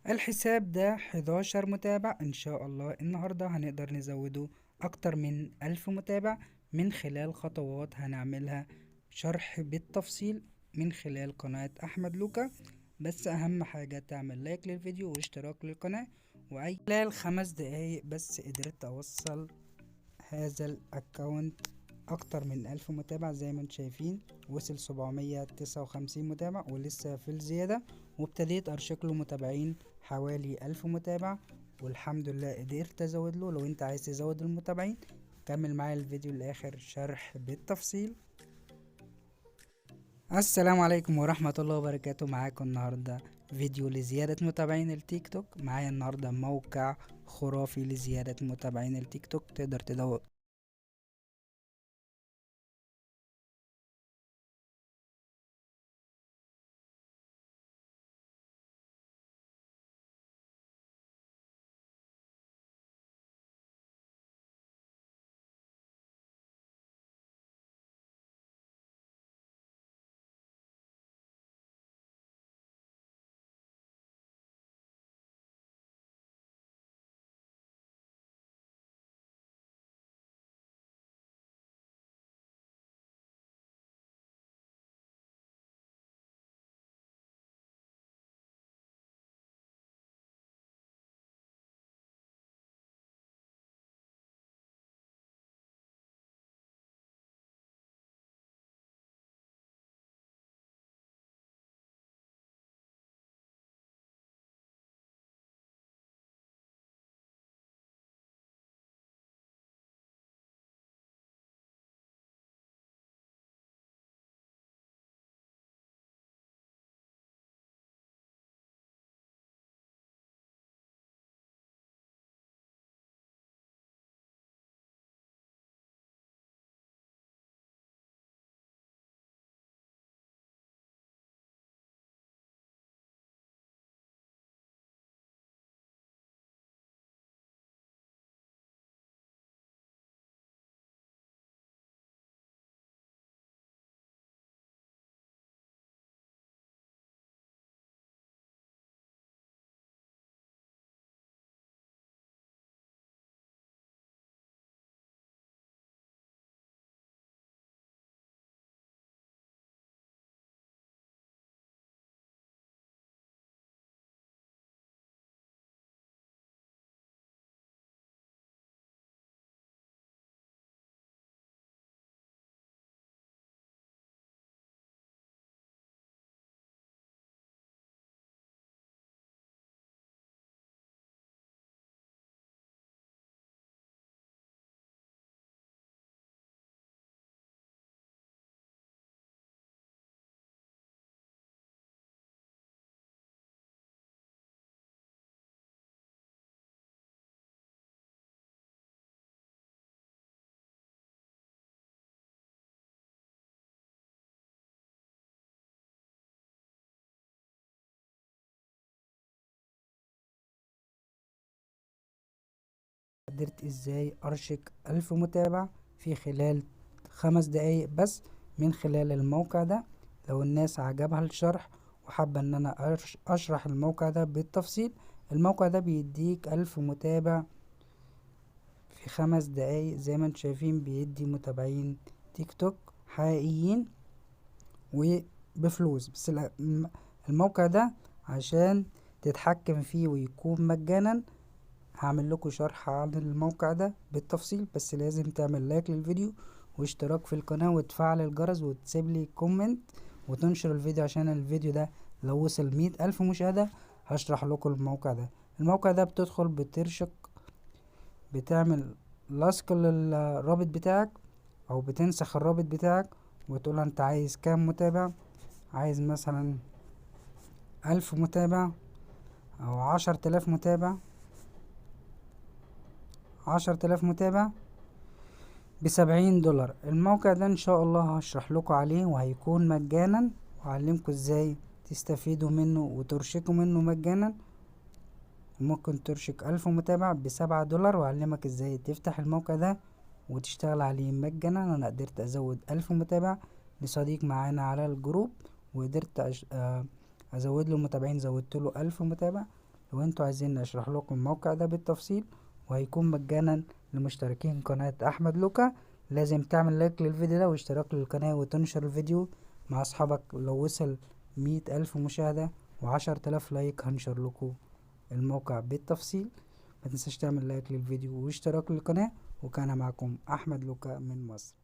الحساب ده 11 متابع ان شاء الله. النهاردة هنقدر نزوده اكتر من 1000 متابع من خلال خطوات هنعملها شرح بالتفصيل من خلال قناة احمد لوكا. بس اهم حاجة تعمل لايك للفيديو واشتراك للقناة. واي خلال 5 دقايق بس قدرت اوصل هذا الاكونت اكتر من 1000 متابع. زي ما انتم شايفين وصل 759 متابع ولسه في الزيادة، وابتديت ارشق له متابعين حوالي 1000 متابع، والحمد لله قدرت ازود له. لو انت عايز تزود المتابعين كمل معايا الفيديو للاخر شرح بالتفصيل. السلام عليكم ورحمة الله وبركاته. معاكم النهاردة فيديو لزيادة متابعين التيك توك. معايا النهاردة موقع خرافي لزيادة متابعين التيك توك. تقدر تدور قدرت ازاي ارشق 1000 متابع في خلال 5 دقايق بس من خلال الموقع ده. لو الناس عجبها الشرح وحابة ان انا اشرح الموقع ده بالتفصيل، الموقع ده بيديك 1000 متابع في 5 دقايق. زي ما انتم شايفين بيدي متابعين تيك توك حقيقيين وبفلوس. بس الموقع ده عشان تتحكم فيه ويكون مجانا هعمل لكم شرح عن الموقع ده بالتفصيل. بس لازم تعمل لايك للفيديو واشتراك في القناة وتفعل الجرس وتسيب لي كومنت وتنشر الفيديو، عشان الفيديو ده لو وصل 100 ألف مشاهدة هشرح لكم الموقع ده. الموقع ده بتدخل بترشق، بتعمل لصق للرابط بتاعك او بتنسخ الرابط بتاعك وتقول انت عايز كام متابع. عايز مثلا 1000 متابع او 10000 متابع. 10000 متابع ب70 دولار. الموقع ده ان شاء الله هشرح لكم عليه وهيكون مجانا، وهعلمكم ازاي تستفيدوا منه وترشقوا منه مجانا. وممكن ترشق 1000 متابع ب7 دولار، وأعلمك ازاي تفتح الموقع ده وتشتغل عليه مجانا. انا قدرت ازود 1000 متابع لصديق معانا على الجروب، وقدرت ازود له متابعين، زودت له 1000 متابع. لو انتوا عايزين اشرح لكم الموقع ده بالتفصيل، وهيكون مجانا لمشتركين قناة احمد لوكا. لازم تعمل لايك للفيديو ده واشتراك للقناة وتنشر الفيديو مع اصحابك. لو وصل 100,000 مشاهدة و10,000 لايك هنشر لكم الموقع بالتفصيل. ما تنساش تعمل لايك للفيديو واشتراك للقناة. وكان معكم احمد لوكا من مصر.